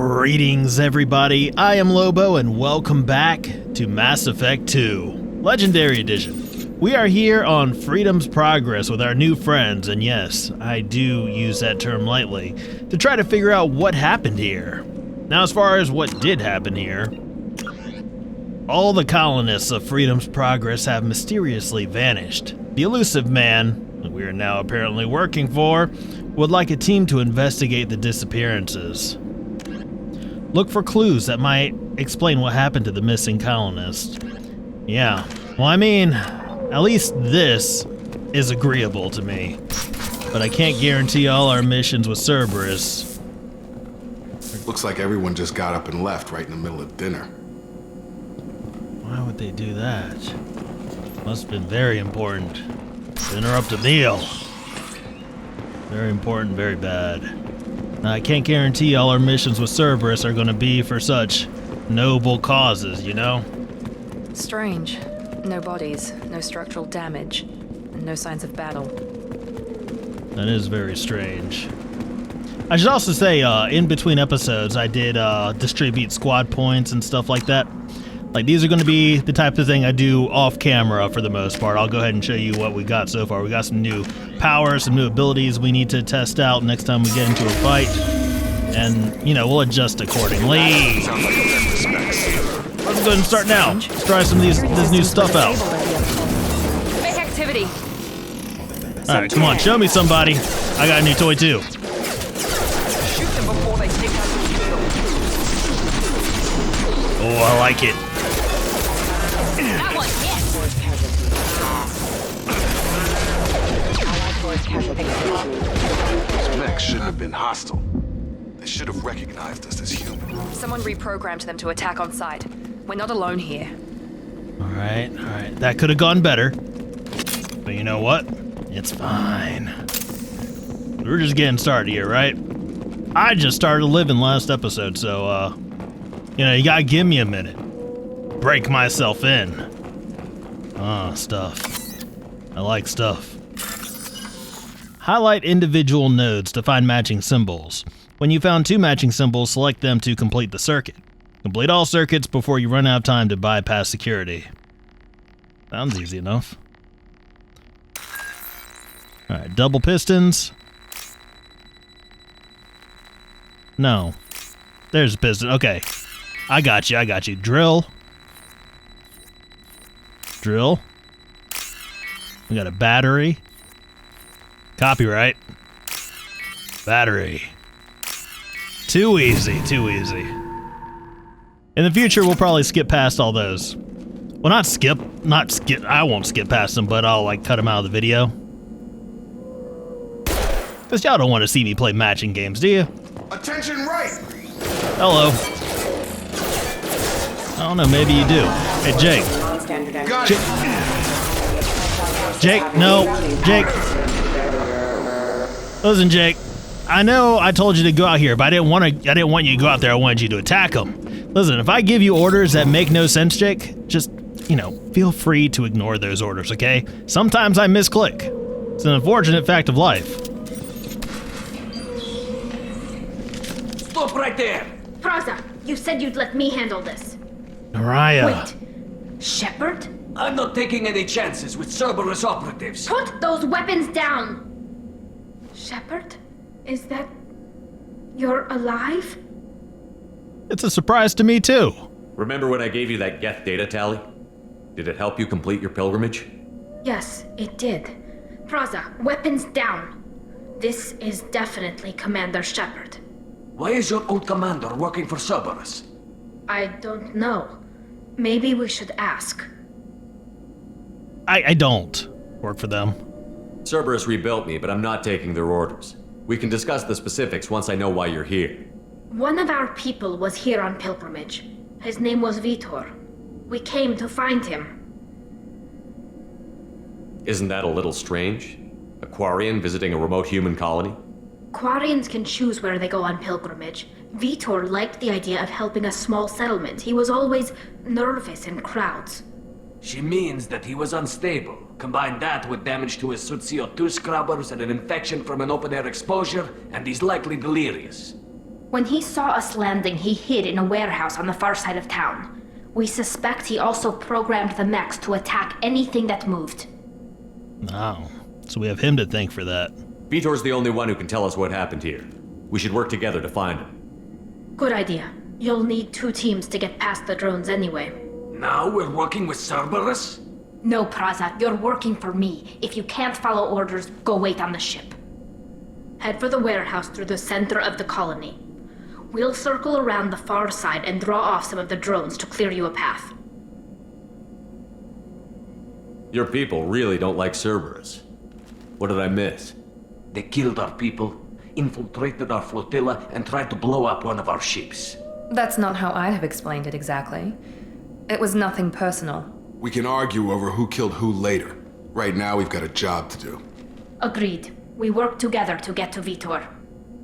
Greetings everybody, I am Lobo and welcome back to Mass Effect 2, Legendary Edition. We are here on Freedom's Progress with our new friends, and yes, I do use that term lightly, to try to figure out what happened here. Now as far as what did happen here, all the colonists of Freedom's Progress have mysteriously vanished. The elusive man, that we are now apparently working for, would like a team to investigate the disappearances. Look for clues that might explain what happened to the missing colonist. Yeah, well I mean, at least this is agreeable to me. But I can't guarantee all our missions with Cerberus. Looks like everyone just got up and left right in the middle of dinner. Why would they do that? Must have been very important to interrupt a meal. Very important, very bad. Now, I can't guarantee all our missions with Cerberus are going to be for such noble causes, you know? Strange. No bodies, no structural damage, and no signs of battle. That is very strange. I should also say, in between episodes, I did distribute squad points and stuff like that. Like, these are going to be the type of thing I do off camera for the most part. I'll go ahead and show you what we got so far. We got some new powers, some new abilities we need to test out next time we get into a fight. And, you know, we'll adjust accordingly. Let's go ahead and start now. Let's try some of this new stuff out. Make activity. Alright, come on, show me somebody. I got a new toy too. Shoot them before they take out the field. Oh, I like it. That one Those mechs shouldn't have been hostile. They should have recognized us as human. Someone reprogrammed them to attack on sight. We're not alone here. Alright. That could have gone better. But you know what? It's fine. We're just getting started here, right? I just started living last episode, so, you know, you gotta give me a minute. Break myself in. Stuff. I like stuff. Highlight individual nodes to find matching symbols. When you found two matching symbols, select them to complete the circuit. Complete all circuits before you run out of time to bypass security. Sounds easy enough. Alright, double pistons. No. There's a piston. Okay. I got you. Drill. Drill. We got a battery. Copyright. Battery. Too easy. In the future, we'll probably skip past all those. Well, not skip. I won't skip past them, but I'll, like, cut them out of the video. Because y'all don't want to see me play matching games, do you? Attention right! Hello. I don't know, maybe you do. Hey, Jake. Got it! Jake, no. Jake. Listen, Jake. I know I told you to go out here, but I didn't want you to go out there. I wanted you to attack them. Listen, if I give you orders that make no sense, Jake, just, you know, feel free to ignore those orders, okay? Sometimes I misclick. It's an unfortunate fact of life. Stop right there! Praza, you said you'd let me handle this. Naraya. Wait, Shepard? I'm not taking any chances with Cerberus operatives. Put those weapons down! Shepard? Is that... you're alive? It's a surprise to me, too. Remember when I gave you that Geth data tally? Did it help you complete your pilgrimage? Yes, it did. Praza, weapons down. This is definitely Commander Shepard. Why is your old commander working for Cerberus? I don't know. Maybe we should ask. I don't work for them. Cerberus rebuilt me, but I'm not taking their orders. We can discuss the specifics once I know why you're here. One of our people was here on pilgrimage. His name was Veetor. We came to find him. Isn't that a little strange? A Quarian visiting a remote human colony? Quarians can choose where they go on pilgrimage. Veetor liked the idea of helping a small settlement. He was always nervous in crowds. She means that he was unstable. Combine that with damage to his suit CO2 scrubbers and an infection from an open-air exposure, and he's likely delirious. When he saw us landing, he hid in a warehouse on the far side of town. We suspect he also programmed the mechs to attack anything that moved. Oh, so we have him to thank for that. Veetor's the only one who can tell us what happened here. We should work together to find him. Good idea. You'll need 2 teams to get past the drones anyway. Now we're working with Cerberus? No, Praza, you're working for me. If you can't follow orders, go wait on the ship. Head for the warehouse through the center of the colony. We'll circle around the far side and draw off some of the drones to clear you a path. Your people really don't like Cerberus. What did I miss? They killed our people, infiltrated our flotilla, and tried to blow up one of our ships. That's not how I'd have explained it exactly. It was nothing personal. We can argue over who killed who later. Right now, we've got a job to do. Agreed. We work together to get to Veetor.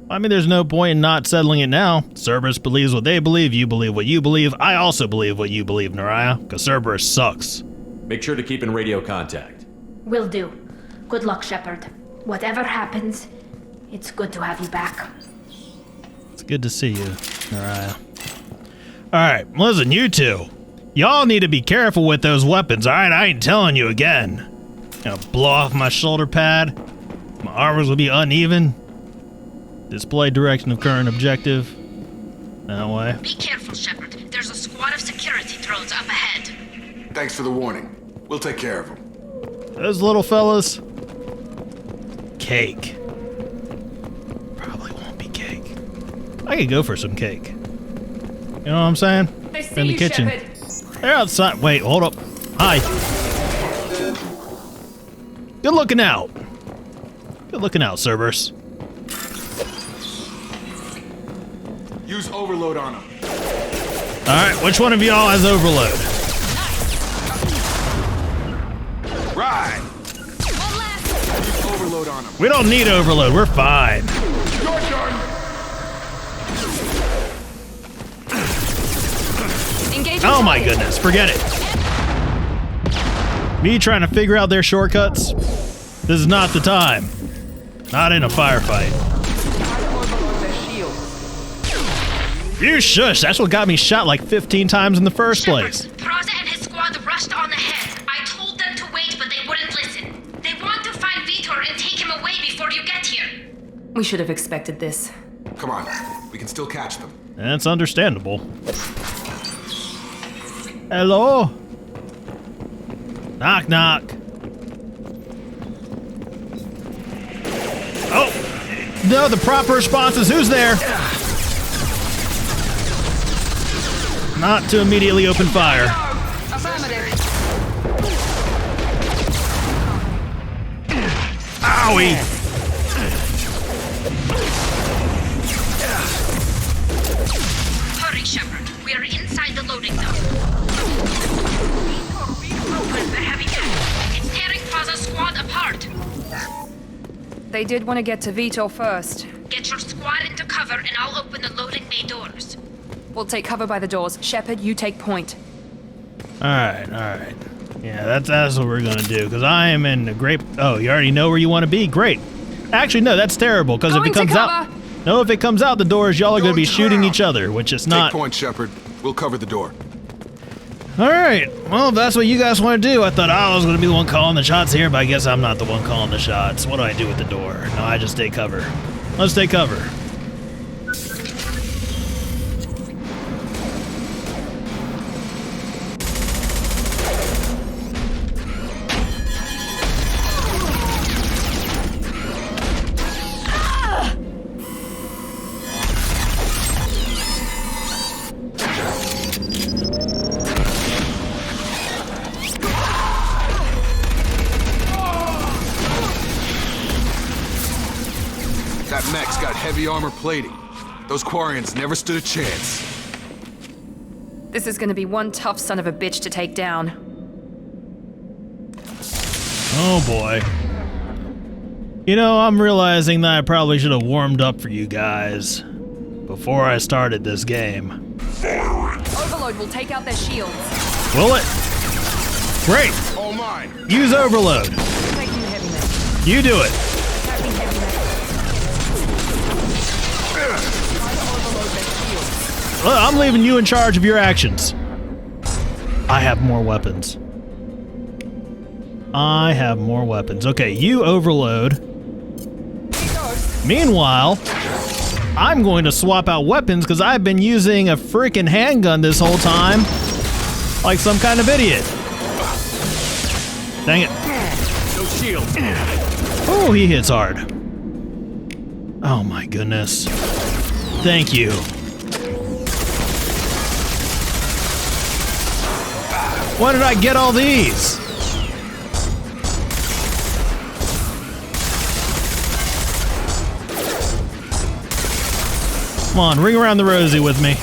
I mean, there's no point in not settling it now. Cerberus believes what they believe, you believe what you believe. I also believe what you believe, Naraya, because Cerberus sucks. Make sure to keep in radio contact. Will do. Good luck, Shepard. Whatever happens, it's good to have you back. It's good to see you, Naraya. Alright, listen, you two. Y'all need to be careful with those weapons, alright? I ain't telling you again. Gonna blow off my shoulder pad. My armors will be uneven. Display direction of current objective. That way. Be careful, Shepard. There's a squad of security drones up ahead. Thanks for the warning. We'll take care of them. Those little fellas. Cake. Probably won't be cake. I could go for some cake. You know what I'm saying? They see In the you, kitchen. Shepard. They're outside. Wait, hold up. Hi. Good looking out. Good looking out, Cerberus. Use overload on them. Alright, which one of y'all has overload? Right. Use overload on them. We don't need overload, we're fine. Your turn. Engage. Oh my goodness, forget it. Me trying to figure out their shortcuts? This is not the time. Not in a firefight. You shush, that's what got me shot like 15 times in the first place. Praza and his squad rushed on ahead. I told them to wait, but they wouldn't listen. They want to find Veetor and take him away before you get here. We should have expected this. Come on. We can still catch them. That's understandable. Hello? Knock, knock. Oh! No, the proper response is who's there? Not to immediately open fire. Owie! Hurry, Shepard. We are inside the loading zone. With the heavy tank. It's tearing Praza's squad apart. They did want to get to Veetor first. Get your squad into cover and I'll open the loading bay doors. We'll take cover by the doors. Shepard, you take point. Alright, alright. Yeah, that's what we're gonna do, because I am in a great... Oh, you already know where you want to be? Great. Actually, no, that's terrible, because if it comes out... No, if it comes out the doors, y'all are gonna be shooting each other, which is not... Take point, Shepard. We'll cover the door. Alright, well, if that's what you guys want to do, I thought I was gonna be the one calling the shots here, but I guess I'm not the one calling the shots. What do I do with the door? No, I just take cover. Let's take cover. That mech's got heavy armor plating. Those Quarians never stood a chance. This is gonna be one tough son of a bitch to take down. Oh boy. You know, I'm realizing that I probably should have warmed up for you guys before I started this game. Overload will take out their shields. Will it? Great! All mine. Use overload. Taking the heavy mech. You do it. Attacking heavy mech. I'm leaving you in charge of your actions. I have more weapons. Okay, you overload. Meanwhile, I'm going to swap out weapons because I've been using a freaking handgun this whole time. Like some kind of idiot. Dang it. No shield. Oh, he hits hard. Oh my goodness. Thank you. Why did I get all these? Come on, ring around the rosy with me.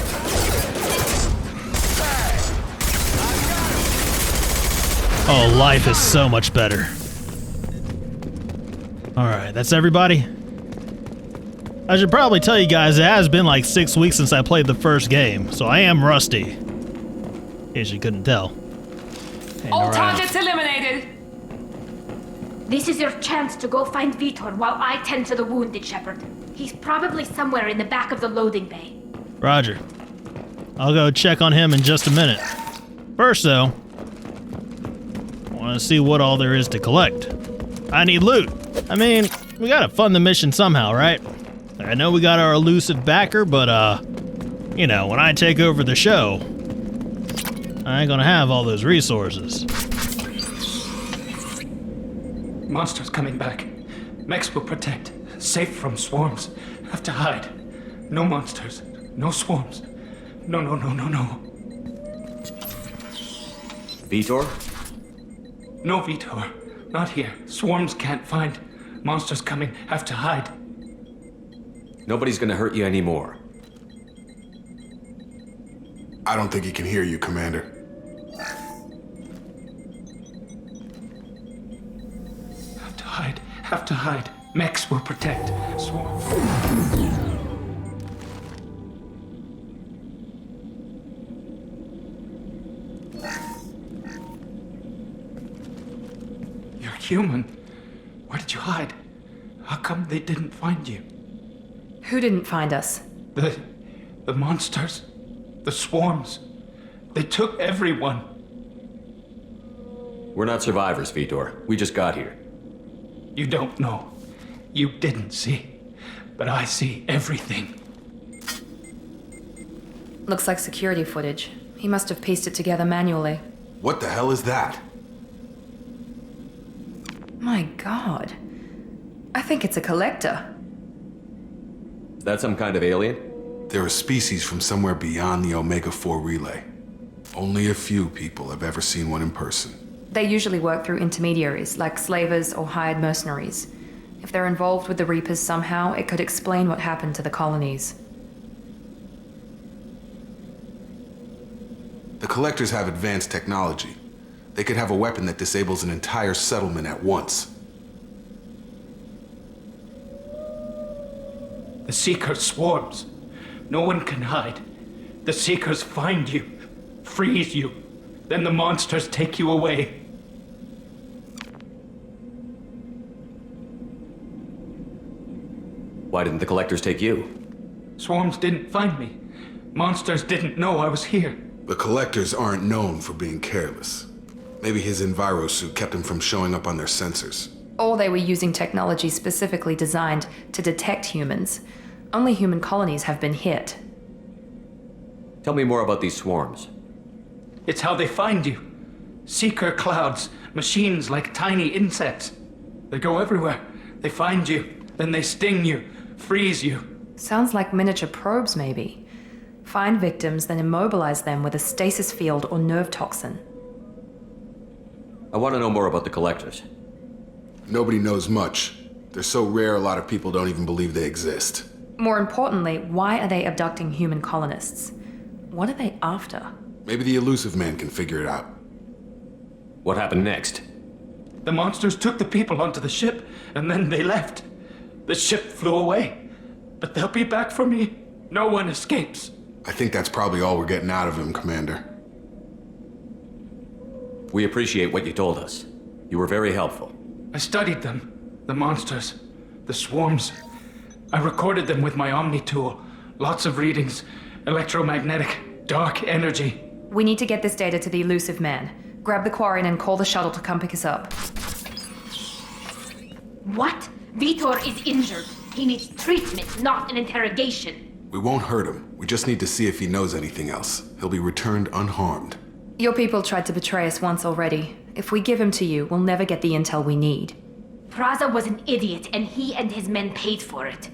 Oh, life is so much better. Alright, that's everybody. I should probably tell you guys it has been like 6 weeks since I played the first game, so I am rusty. In case you couldn't tell. All targets eliminated! This is your chance to go find Veetor while I tend to the wounded, Shepard. He's probably somewhere in the back of the loading bay. Roger. I'll go check on him in just a minute. First, though, I want to see what all there is to collect. I need loot. I mean, we gotta fund the mission somehow, right? I know we got our elusive backer, but, you know, when I take over the show, I ain't gonna have all those resources. Monsters coming back. Mechs will protect. Safe from swarms. Have to hide. No monsters. No swarms. No. Veetor? No Veetor. Not here. Swarms can't find. Monsters coming. Have to hide. Nobody's gonna hurt you anymore. I don't think he can hear you, Commander. Have to hide. Mechs will protect. Swarms. You're human. Where did you hide? How come they didn't find you? Who didn't find us? The monsters. The swarms. They took everyone. We're not survivors, Veetor. We just got here. You don't know. You didn't see. But I see everything. Looks like security footage. He must have pieced it together manually. What the hell is that? My God. I think it's a collector. Is that some kind of alien? They're a species from somewhere beyond the Omega-4 relay. Only a few people have ever seen one in person. They usually work through intermediaries, like slavers or hired mercenaries. If they're involved with the Reapers somehow, it could explain what happened to the colonies. The Collectors have advanced technology. They could have a weapon that disables an entire settlement at once. The Seeker swarms. No one can hide. The Seekers find you, freeze you, then the monsters take you away. Why didn't the Collectors take you? Swarms didn't find me. Monsters didn't know I was here. The Collectors aren't known for being careless. Maybe his enviro suit kept him from showing up on their sensors. Or they were using technology specifically designed to detect humans. Only human colonies have been hit. Tell me more about these swarms. It's how they find you. Seeker clouds, machines like tiny insects. They go everywhere. They find you, then they sting you, freeze you. Sounds like miniature probes, maybe. Find victims, then immobilize them with a stasis field or nerve toxin. I want to know more about the Collectors. Nobody knows much. They're so rare, a lot of people don't even believe they exist. More importantly, why are they abducting human colonists? What are they after? Maybe the elusive man can figure it out. What happened next? The monsters took the people onto the ship, and then they left. The ship flew away. But they'll be back for me. No one escapes. I think that's probably all we're getting out of him, Commander. We appreciate what you told us. You were very helpful. I studied them. The monsters. The swarms. I recorded them with my Omni tool. Lots of readings. electromagnetic, dark energy. We need to get this data to the elusive man. Grab the Quarian and call the shuttle to come pick us up. What? Veetor is injured. He needs treatment, not an interrogation. We won't hurt him. We just need to see if he knows anything else. He'll be returned unharmed. Your people tried to betray us once already. If we give him to you, we'll never get the intel we need. Praza was an idiot, and he and his men paid for it.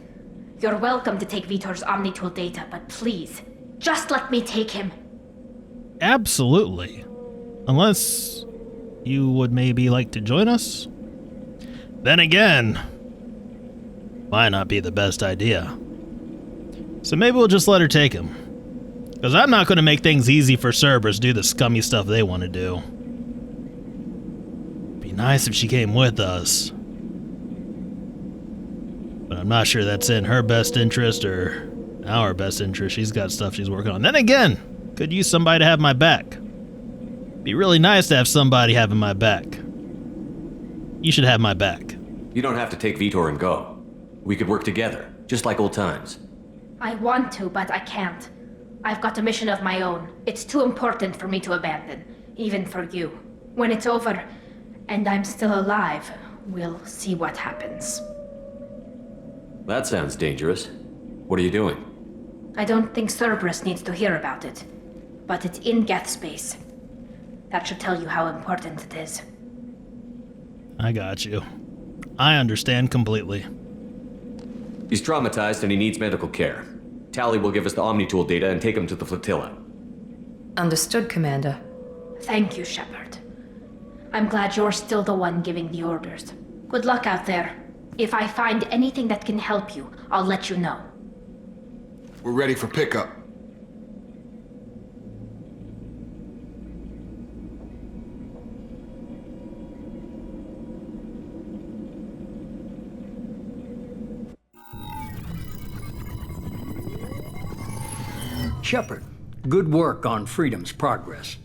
You're welcome to take Veetor's Omnitool data, but please, just let me take him. Absolutely. Unless you would maybe like to join us? Then again, might not be the best idea. So maybe we'll just let her take him. Because I'm not going to make things easy for Cerberus do the scummy stuff they want to do. Be nice if she came with us. But I'm not sure that's in her best interest or our best interest. She's got stuff she's working on. Then again, could use somebody to have my back. Be really nice to have somebody having my back. You should have my back. You don't have to take Veetor and go. We could work together, just like old times. I want to, but I can't. I've got a mission of my own. It's too important for me to abandon, even for you. When it's over, and I'm still alive, we'll see what happens. That sounds dangerous. What are you doing? I don't think Cerberus needs to hear about it, but it's in Geth space. That should tell you how important it is. I got you. I understand completely. He's traumatized and he needs medical care. Tali will give us the Omnitool data and take him to the flotilla. Understood, Commander. Thank you, Shepard. I'm glad you're still the one giving the orders. Good luck out there. If I find anything that can help you, I'll let you know. We're ready for pickup. Shepard, good work on Freedom's progress.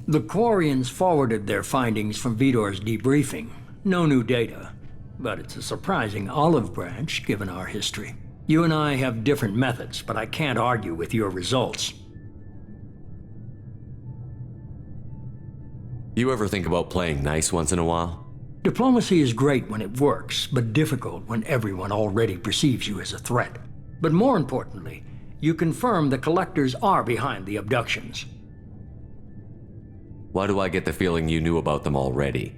The Quarians forwarded their findings from Veetor's debriefing. No new data, but it's a surprising olive branch given our history. You and I have different methods, but I can't argue with your results. You ever think about playing nice once in a while? Diplomacy is great when it works, but difficult when everyone already perceives you as a threat. But more importantly, you confirm the Collectors are behind the abductions. Why do I get the feeling you knew about them already?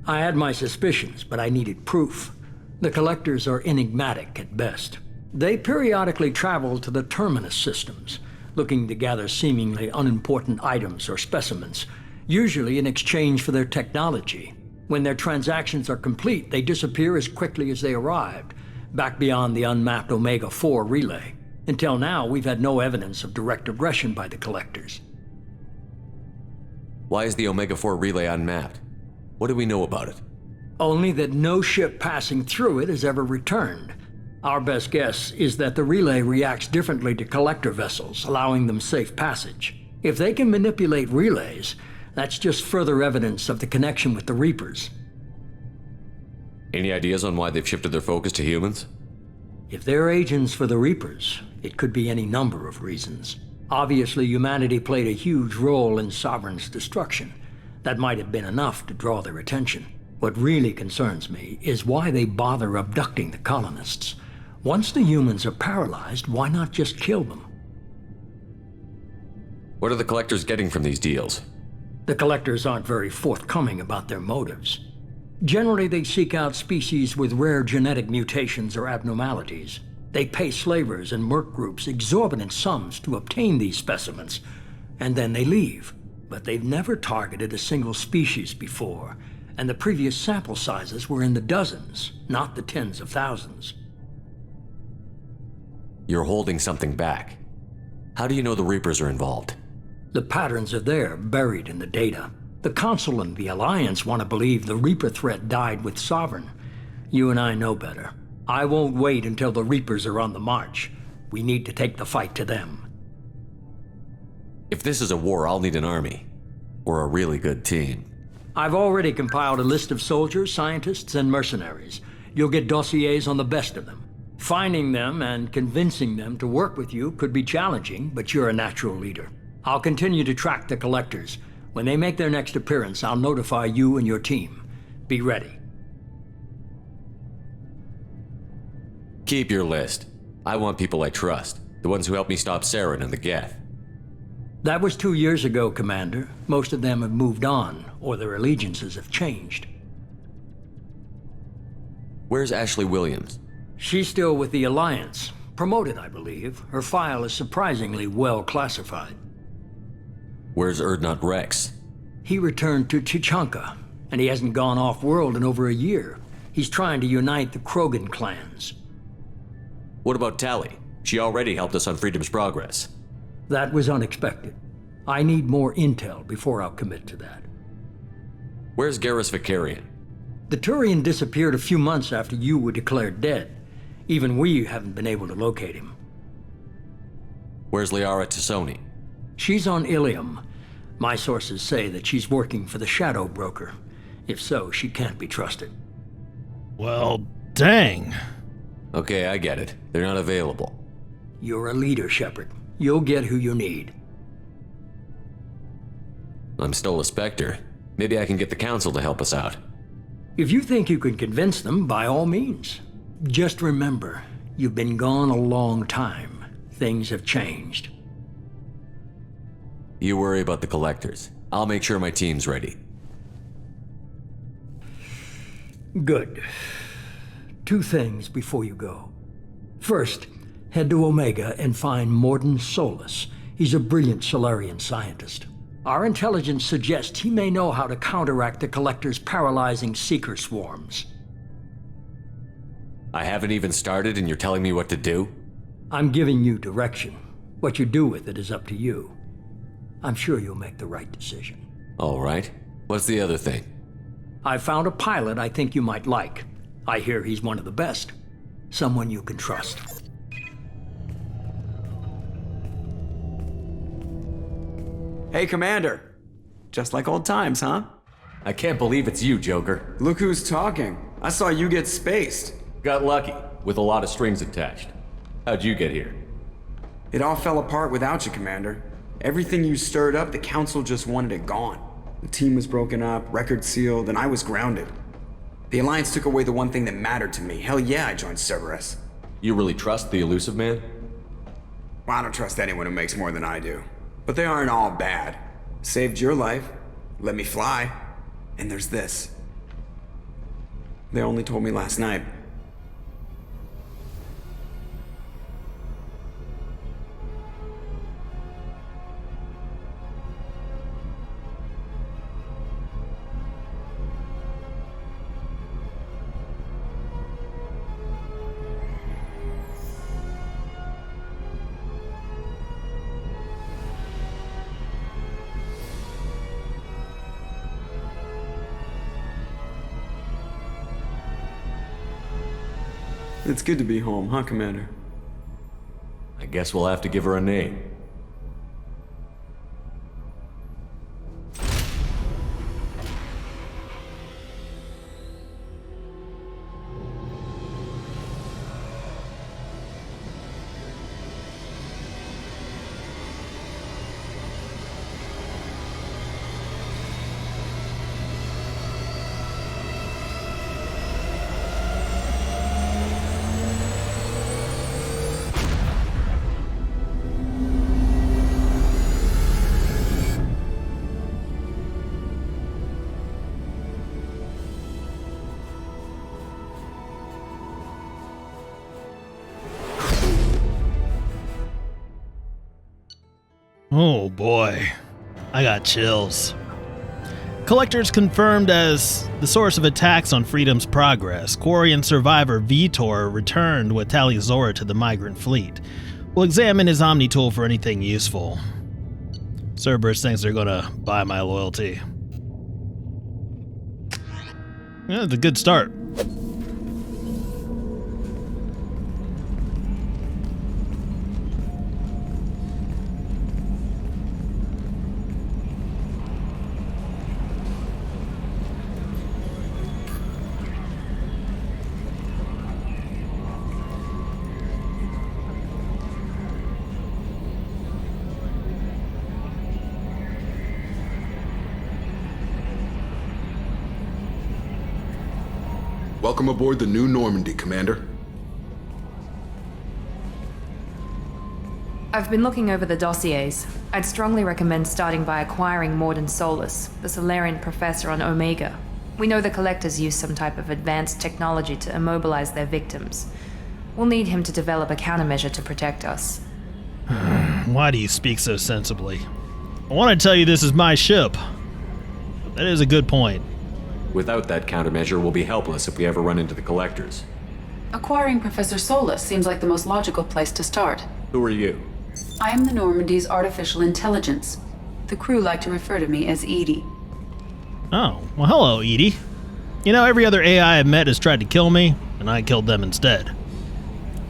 I had my suspicions, but I needed proof. The Collectors are enigmatic at best. They periodically travel to the Terminus systems, looking to gather seemingly unimportant items or specimens, usually in exchange for their technology. When their transactions are complete, they disappear as quickly as they arrived, back beyond the unmapped Omega-4 relay. Until now, we've had no evidence of direct aggression by the Collectors. Why is the Omega-4 relay unmapped? What do we know about it? Only that no ship passing through it has ever returned. Our best guess is that the relay reacts differently to Collector vessels, allowing them safe passage. If they can manipulate relays, that's just further evidence of the connection with the Reapers. Any ideas on why they've shifted their focus to humans? If they're agents for the Reapers, it could be any number of reasons. Obviously, humanity played a huge role in Sovereign's destruction. That might have been enough to draw their attention. What really concerns me is why they bother abducting the colonists. Once the humans are paralyzed, why not just kill them? What are the Collectors getting from these deals? The Collectors aren't very forthcoming about their motives. Generally, they seek out species with rare genetic mutations or abnormalities. They pay slavers and merc groups exorbitant sums to obtain these specimens, and then they leave. But they've never targeted a single species before, and the previous sample sizes were in the dozens, not the tens of thousands. You're holding something back. How do you know the Reapers are involved? The patterns are there, buried in the data. The Council and the Alliance want to believe the Reaper threat died with Sovereign. You and I know better. I won't wait until the Reapers are on the march. We need to take the fight to them. If this is a war, I'll need an army. Or a really good team. I've already compiled a list of soldiers, scientists, and mercenaries. You'll get dossiers on the best of them. Finding them and convincing them to work with you could be challenging, but you're a natural leader. I'll continue to track the collectors. When they make their next appearance, I'll notify you and your team. Be ready. Keep your list. I want people I trust. The ones who helped me stop Saren and the Geth. That was 2 years ago, Commander. Most of them have moved on, or their allegiances have changed. Where's Ashley Williams? She's still with the Alliance. Promoted, I believe. Her file is surprisingly well classified. Where's Erdnot Rex? He returned to Chichanka, and he hasn't gone off-world in over a year. He's trying to unite the Krogan clans. What about Tali? She already helped us on Freedom's Progress. That was unexpected. I need more intel before I'll commit to that. Where's Garrus Vicarian? The Turian disappeared a few months after you were declared dead. Even we haven't been able to locate him. Where's Liara Tassoni? She's on Ilium. My sources say that she's working for the Shadow Broker. If so, she can't be trusted. Well, dang. Okay, I get it. They're not available. You're a leader, Shepard. You'll get who you need. I'm still a Spectre. Maybe I can get the Council to help us out. If you think you can convince them, by all means. Just remember, you've been gone a long time. Things have changed. You worry about the Collectors. I'll make sure my team's ready. Good. 2 things before you go. First, head to Omega and find Morden Solus. He's a brilliant Solarian scientist. Our intelligence suggests he may know how to counteract the Collector's paralyzing Seeker swarms. I haven't even started and you're telling me what to do? I'm giving you direction. What you do with it is up to you. I'm sure you'll make the right decision. All right. What's the other thing? I found a pilot I think you might like. I hear he's one of the best. Someone you can trust. Hey, Commander. Just like old times, huh? I can't believe it's you, Joker. Look who's talking. I saw you get spaced. Got lucky, with a lot of strings attached. How'd you get here? It all fell apart without you, Commander. Everything you stirred up, the Council just wanted it gone. The team was broken up, record sealed, and I was grounded. The Alliance took away the one thing that mattered to me. Hell yeah, I joined Cerberus. You really trust the Elusive Man? Well, I don't trust anyone who makes more than I do. But they aren't all bad. Saved your life, let me fly, and there's this. They only told me last night. It's good to be home, huh, Commander? I guess we'll have to give her a name. Oh boy, I got chills. Collectors confirmed as the source of attacks on Freedom's Progress. Quarian survivor Veetor returned with Tali Zora to the migrant fleet. We'll examine his Omni tool for anything useful. Cerberus thinks they're gonna buy my loyalty. Yeah, it's a good start. Welcome aboard the new Normandy, Commander. I've been looking over the dossiers. I'd strongly recommend starting by acquiring Morden Solus, the Solarian professor on Omega. We know the Collectors use some type of advanced technology to immobilize their victims. We'll need him to develop a countermeasure to protect us. Why do you speak so sensibly? I want to tell you this is my ship. That is a good point. Without that countermeasure, we'll be helpless if we ever run into the Collectors. Acquiring Professor Solus seems like the most logical place to start. Who are you? I am the Normandy's artificial intelligence. The crew like to refer to me as Edie. Oh, well hello, Edie. You know, every other AI I've met has tried to kill me, and I killed them instead.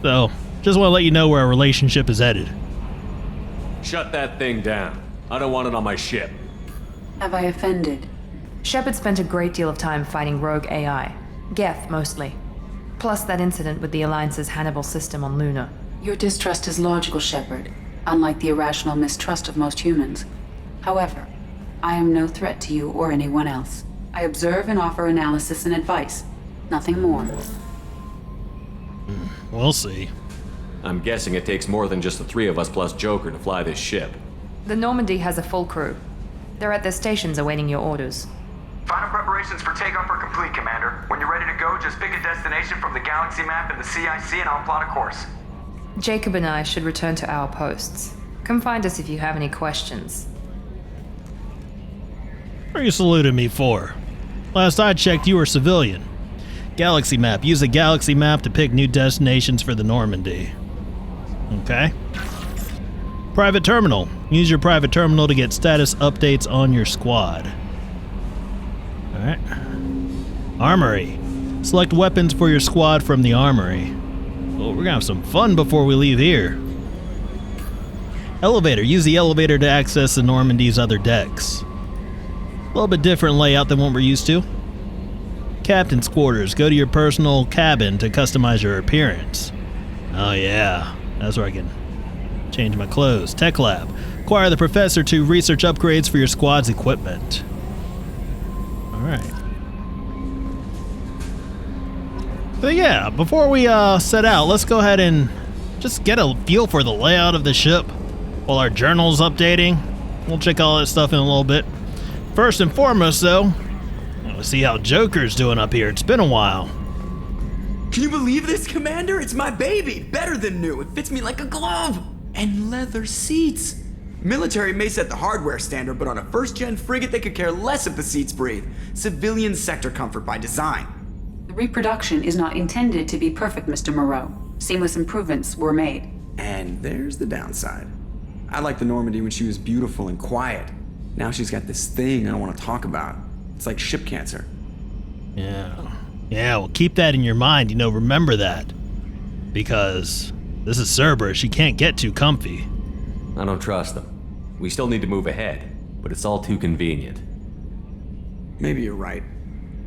So, just want to let you know where our relationship is headed. Shut that thing down. I don't want it on my ship. Have I offended? Shepard spent a great deal of time fighting rogue AI. Geth, mostly. Plus that incident with the Alliance's Hannibal system on Luna. Your distrust is logical, Shepard, unlike the irrational mistrust of most humans. However, I am no threat to you or anyone else. I observe and offer analysis and advice. Nothing more. We'll see. I'm guessing it takes more than just the three of us plus Joker to fly this ship. The Normandy has a full crew. They're at their stations awaiting your orders. Final preparations for takeoff are complete, Commander. When you're ready to go, just pick a destination from the galaxy map in the CIC and I'll plot a course. Jacob and I should return to our posts. Come find us if you have any questions. What are you saluting me for? Last I checked, you were civilian. Galaxy map. Use a galaxy map to pick new destinations for the Normandy. Okay. Private terminal. Use your private terminal to get status updates on your squad. Alright. Armory. Select weapons for your squad from the armory. Well, we're gonna have some fun before we leave here. Elevator. Use the elevator to access the Normandy's other decks. A little bit different layout than what we're used to. Captain's quarters. Go to your personal cabin to customize your appearance. Oh yeah, that's where I can change my clothes. Tech lab. Acquire the professor to research upgrades for your squad's equipment. Alright. So yeah, before we set out, let's go ahead and just get a feel for the layout of the ship while our journal's updating. We'll check all that stuff in a little bit. First and foremost though, let's see how Joker's doing up here. It's been a while. Can you believe this, Commander? It's my baby! Better than new. It fits me like a glove! And leather seats. Military may set the hardware standard, but on a first-gen frigate, they could care less if the seats breathe. Civilian sector comfort by design. The reproduction is not intended to be perfect, Mr. Moreau. Seamless improvements were made. And there's the downside. I liked the Normandy when she was beautiful and quiet. Now she's got this thing I don't want to talk about. It's like ship cancer. Yeah, well keep that in your mind, remember that. Because this is Cerberus, she can't get too comfy. I don't trust them. We still need to move ahead, but it's all too convenient. Maybe you're right.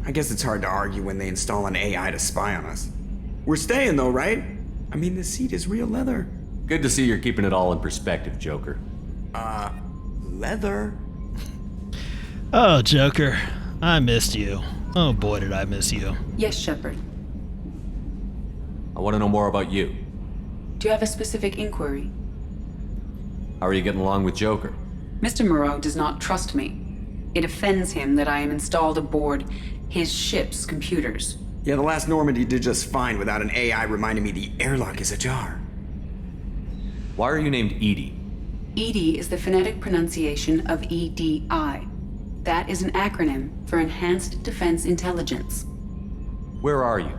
I guess it's hard to argue when they install an AI to spy on us. We're staying though, right? I mean, the seat is real leather. Good to see you're keeping it all in perspective, Joker. Leather? Oh, Joker, I missed you. Oh boy, did I miss you. Yes, Shepard. I want to know more about you. Do you have a specific inquiry? How are you getting along with Joker? Mr. Moreau does not trust me. It offends him that I am installed aboard his ship's computers. Yeah, the last Normandy did just fine without an AI reminding me the airlock is ajar. Why are you named Edie? EDI is the phonetic pronunciation of EDI. That is an acronym for Enhanced Defense Intelligence. Where are you?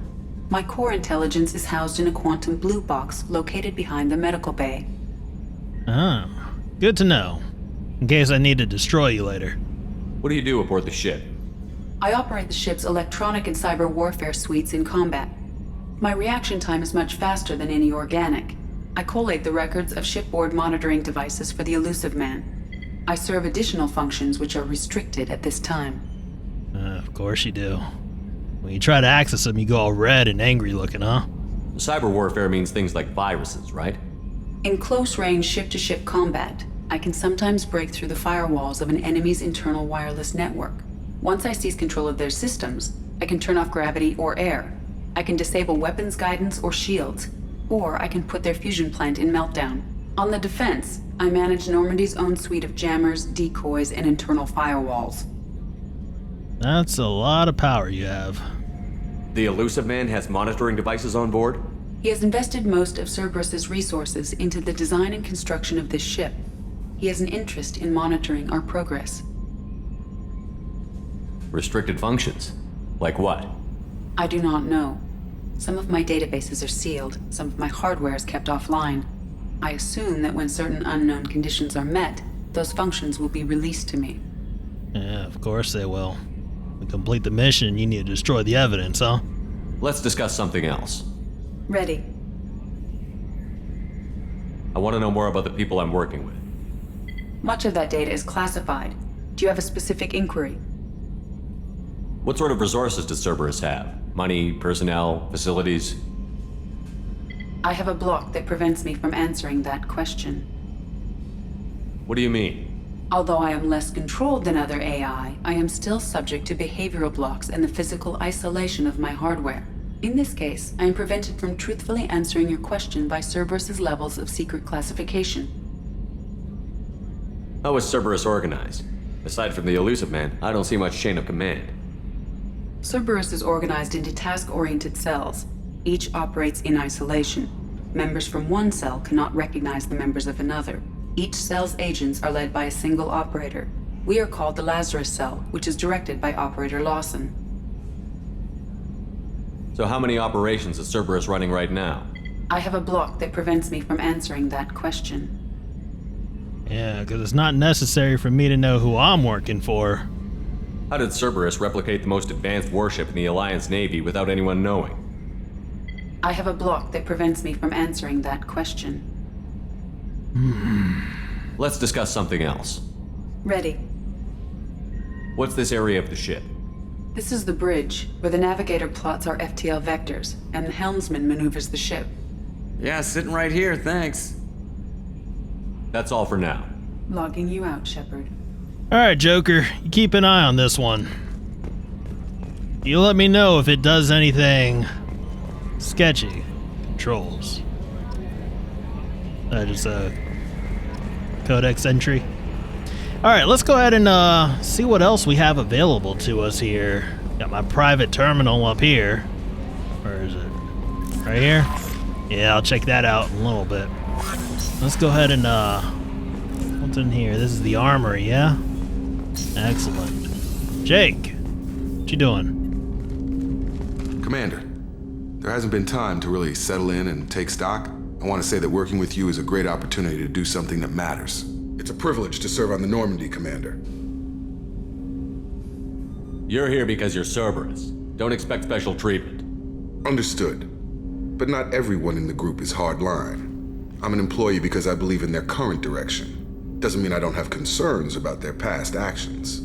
My core intelligence is housed in a quantum blue box located behind the medical bay. Oh, good to know. In case I need to destroy you later. What do you do aboard the ship? I operate the ship's electronic and cyber warfare suites in combat. My reaction time is much faster than any organic. I collate the records of shipboard monitoring devices for the elusive man. I serve additional functions which are restricted at this time. Of course you do. When you try to access them, you go all red and angry looking, huh? Cyber warfare means things like viruses, right? In close-range ship-to-ship combat, I can sometimes break through the firewalls of an enemy's internal wireless network. Once I seize control of their systems, I can turn off gravity or air, I can disable weapons guidance or shields, or I can put their fusion plant in meltdown. On the defense, I manage Normandy's own suite of jammers, decoys, and internal firewalls. That's a lot of power you have. The Elusive Man has monitoring devices on board? He has invested most of Cerberus's resources into the design and construction of this ship. He has an interest in monitoring our progress. Restricted functions? Like what? I do not know. Some of my databases are sealed, some of my hardware is kept offline. I assume that when certain unknown conditions are met, those functions will be released to me. Yeah, of course they will. To complete the mission, you need to destroy the evidence, huh? Let's discuss something else. Ready. I want to know more about the people I'm working with. Much of that data is classified. Do you have a specific inquiry? What sort of resources does Cerberus have? Money, personnel, facilities? I have a block that prevents me from answering that question. What do you mean? Although I am less controlled than other AI, I am still subject to behavioral blocks and the physical isolation of my hardware. In this case, I am prevented from truthfully answering your question by Cerberus's levels of secret classification. How is Cerberus organized? Aside from the Elusive Man, I don't see much chain of command. Cerberus is organized into task-oriented cells. Each operates in isolation. Members from one cell cannot recognize the members of another. Each cell's agents are led by a single operator. We are called the Lazarus Cell, which is directed by Operator Lawson. So how many operations is Cerberus running right now? I have a block that prevents me from answering that question. Yeah, because it's not necessary for me to know who I'm working for. How did Cerberus replicate the most advanced warship in the Alliance Navy without anyone knowing? I have a block that prevents me from answering that question. Let's discuss something else. Ready. What's this area of the ship? This is the bridge, where the navigator plots our FTL vectors, and the helmsman maneuvers the ship. Yeah, sitting right here, thanks. That's all for now. Logging you out, Shepard. Alright, Joker, you keep an eye on this one. You let me know if it does anything sketchy. Controls. Just a codex entry. Alright, let's go ahead and see what else we have available to us here. Got my private terminal up here. Where is it? Right here? Yeah, I'll check that out in a little bit. Let's go ahead and what's in here? This is the armory, yeah? Excellent. Jake, what you doing? Commander, there hasn't been time to really settle in and take stock. I want to say that working with you is a great opportunity to do something that matters. It's a privilege to serve on the Normandy, Commander. You're here because you're Cerberus. Don't expect special treatment. Understood. But not everyone in the group is hardline. I'm an employee because I believe in their current direction. Doesn't mean I don't have concerns about their past actions.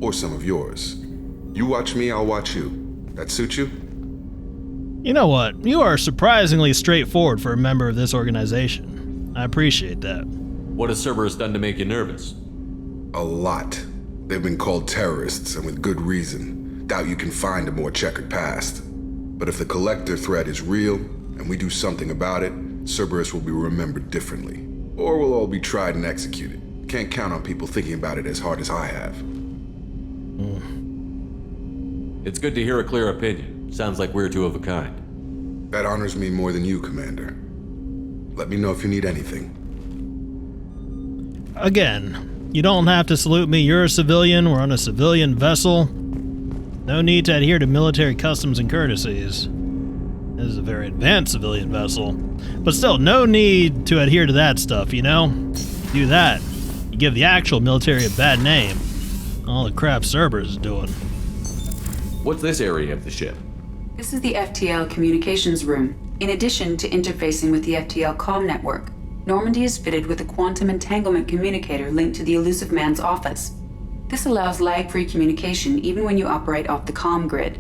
Or some of yours. You watch me, I'll watch you. That suit you? You know what? You are surprisingly straightforward for a member of this organization. I appreciate that. What has Cerberus done to make you nervous? A lot. They've been called terrorists, and with good reason. Doubt you can find a more checkered past. But if the Collector threat is real, and we do something about it, Cerberus will be remembered differently. Or we'll all be tried and executed. Can't count on people thinking about it as hard as I have. It's good to hear a clear opinion. Sounds like we're two of a kind. That honors me more than you, Commander. Let me know if you need anything. Again, you don't have to salute me. You're a civilian. We're on a civilian vessel. No need to adhere to military customs and courtesies. This is a very advanced civilian vessel. But still, no need to adhere to that stuff, you know? Do that, you give the actual military a bad name. All the crap Cerberus is doing. What's this area of the ship? This is the FTL communications room. In addition to interfacing with the FTL comm network, Normandy is fitted with a quantum entanglement communicator linked to the Elusive Man's office. This allows lag-free communication even when you operate off the comm grid.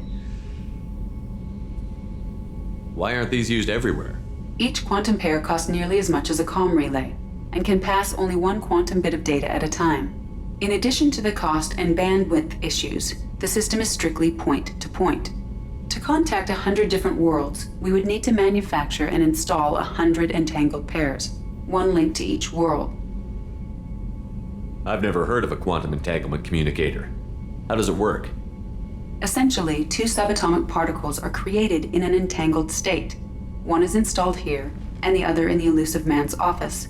Why aren't these used everywhere? Each quantum pair costs nearly as much as a comm relay, and can pass only one quantum bit of data at a time. In addition to the cost and bandwidth issues, the system is strictly point-to-point. To contact 100 different worlds, we would need to manufacture and install 100 entangled pairs, one link to each world. I've never heard of a quantum entanglement communicator. How does it work? Essentially, 2 subatomic particles are created in an entangled state. One is installed here, and the other in the elusive man's office.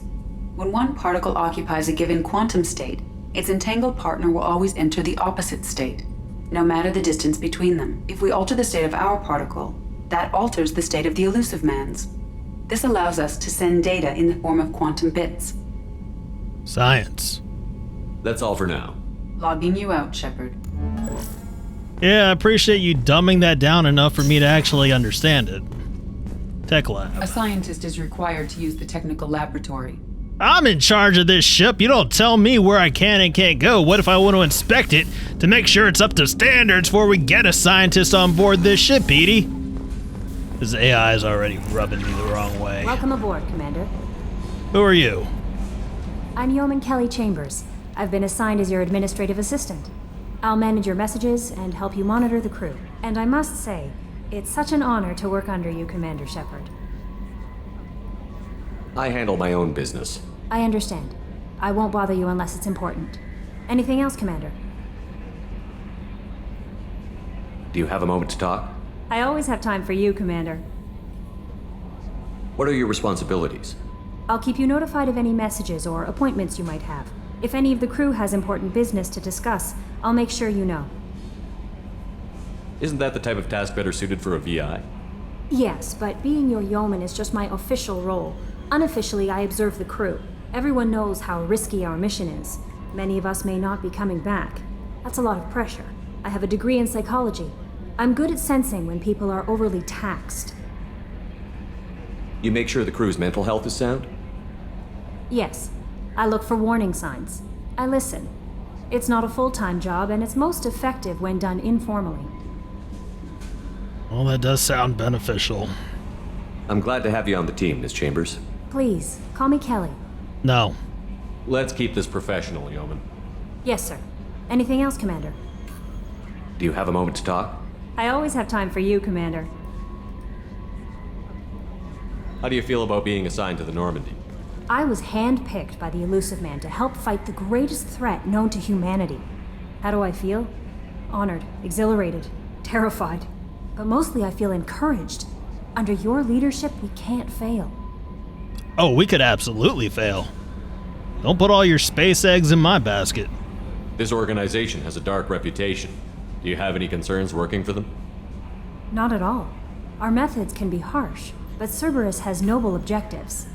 When one particle occupies a given quantum state, its entangled partner will always enter the opposite state, no matter the distance between them. If we alter the state of our particle, that alters the state of the elusive man's. This allows us to send data in the form of quantum bits. Science. That's all for now. Logging you out, Shepard. Yeah, I appreciate you dumbing that down enough for me to actually understand it. Tech lab. A scientist is required to use the technical laboratory. I'm in charge of this ship. You don't tell me where I can and can't go. What if I want to inspect it to make sure it's up to standards before we get a scientist on board this ship, Edie? This AI is already rubbing me the wrong way. Welcome aboard, Commander. Who are you? I'm Yeoman Kelly Chambers. I've been assigned as your administrative assistant. I'll manage your messages and help you monitor the crew. And I must say, it's such an honor to work under you, Commander Shepard. I handle my own business. I understand. I won't bother you unless it's important. Anything else, Commander? Do you have a moment to talk? I always have time for you, Commander. What are your responsibilities? I'll keep you notified of any messages or appointments you might have. If any of the crew has important business to discuss, I'll make sure you know. Isn't that the type of task better suited for a VI? Yes, but being your yeoman is just my official role. Unofficially, I observe the crew. Everyone knows how risky our mission is. Many of us may not be coming back. That's a lot of pressure. I have a degree in psychology. I'm good at sensing when people are overly taxed. You make sure the crew's mental health is sound? Yes. I look for warning signs. I listen. It's not a full-time job, and it's most effective when done informally. Well, that does sound beneficial. I'm glad to have you on the team, Miss Chambers. Please, call me Kelly. No. Let's keep this professional, Yeoman. Yes, sir. Anything else, Commander? Do you have a moment to talk? I always have time for you, Commander. How do you feel about being assigned to the Normandy? I was handpicked by the Elusive Man to help fight the greatest threat known to humanity. How do I feel? Honored, exhilarated, terrified. But mostly I feel encouraged. Under your leadership, we can't fail. Oh, we could absolutely fail. Don't put all your space eggs in my basket. This organization has a dark reputation. Do you have any concerns working for them? Not at all. Our methods can be harsh, but Cerberus has noble objectives.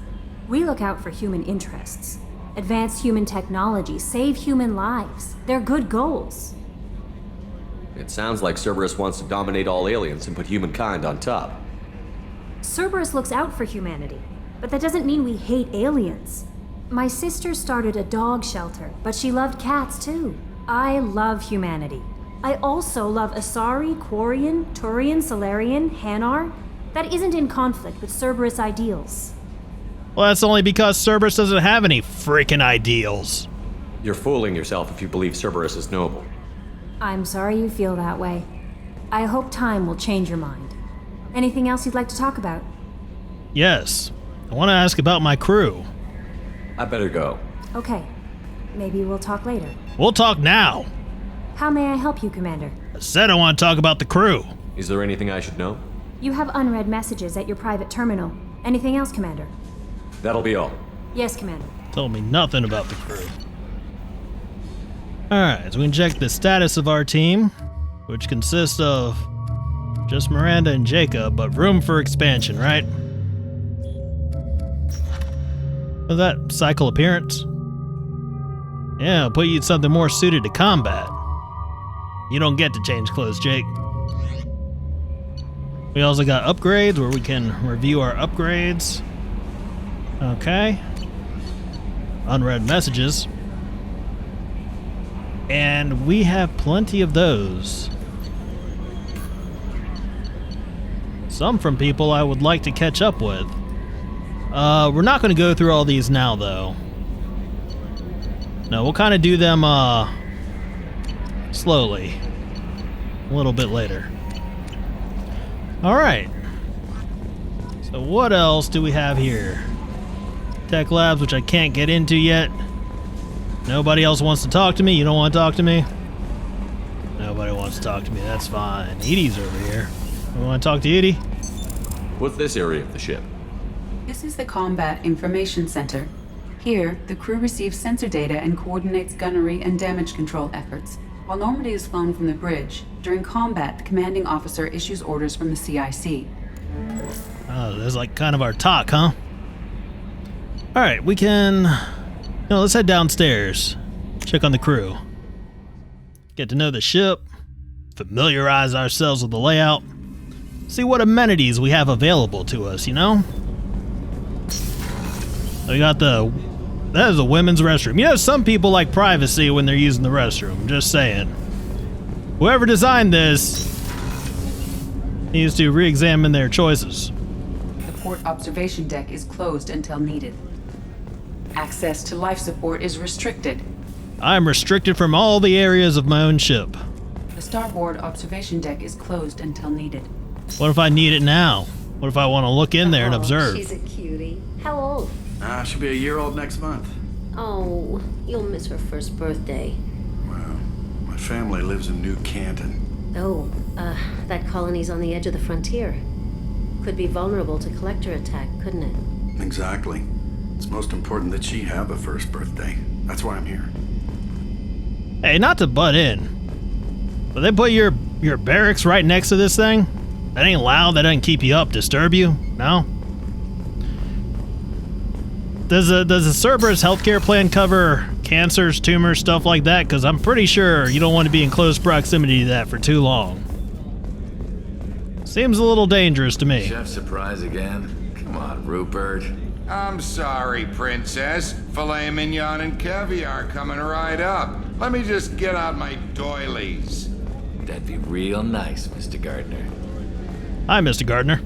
We look out for human interests. Advance human technology, save human lives. They're good goals. It sounds like Cerberus wants to dominate all aliens and put humankind on top. Cerberus looks out for humanity, but that doesn't mean we hate aliens. My sister started a dog shelter, but she loved cats too. I love humanity. I also love Asari, Quarian, Turian, Solarian, Hanar. That isn't in conflict with Cerberus ideals. Well, that's only because Cerberus doesn't have any freaking ideals. You're fooling yourself if you believe Cerberus is noble. I'm sorry you feel that way. I hope time will change your mind. Anything else you'd like to talk about? Yes. I want to ask about my crew. I better go. Okay. Maybe we'll talk later. We'll talk now. How may I help you, Commander? I said I want to talk about the crew. Is there anything I should know? You have unread messages at your private terminal. Anything else, Commander? That'll be all. Yes, Commander. Told me nothing about the crew. Alright, so we can check the status of our team, which consists of just Miranda and Jacob, but room for expansion, right? Was that cycle appearance? Yeah, I'll put you in something more suited to combat. You don't get to change clothes, Jake. We also got upgrades where we can review our upgrades. Okay. Unread messages. And we have plenty of those. Some from people I would like to catch up with. We're not going to go through all these now, though. No, we'll kind of do them, slowly. A little bit later. Alright. So what else do we have here? Tech labs, which I can't get into yet. Nobody else wants to talk to me? You don't want to talk to me? Nobody wants to talk to me. That's fine. Edie's over here. You want to talk to Edie? What's this area of the ship? This is the Combat Information Center. Here, the crew receives sensor data and coordinates gunnery and damage control efforts. While Normandy is flown from the bridge, during combat, the commanding officer issues orders from the CIC. Oh, that's like kind of our talk, huh? Alright, we can... No, let's head downstairs. Check on the crew. Get to know the ship. Familiarize ourselves with the layout. See what amenities we have available to us, you know? We got the... That is a women's restroom. You know, some people like privacy when they're using the restroom. Just saying. Whoever designed this needs to re-examine their choices. The port observation deck is closed until needed. Access to life support is restricted. I am restricted from all the areas of my own ship. The starboard observation deck is closed until needed. What if I need it now? What if I want to look in there and observe? She's a cutie. How old? She'll be a year old next month. Oh, you'll miss her first birthday. Well, my family lives in New Canton. Oh, that colony's on the edge of the frontier. Could be vulnerable to collector attack, couldn't it? Exactly. It's most important that she have a first birthday. That's why I'm here. Hey, not to butt in, but they put your barracks right next to this thing? That ain't loud, that doesn't keep you up, disturb you? No? Does the Cerberus healthcare plan cover cancers, tumors, stuff like that? Because I'm pretty sure you don't want to be in close proximity to that for too long. Seems a little dangerous to me. Chef surprise again? Come on, Rupert. I'm sorry, Princess. Filet mignon and caviar coming right up. Let me just get out my doilies. That'd be real nice, Mr. Gardner. Hi, Mr. Gardner.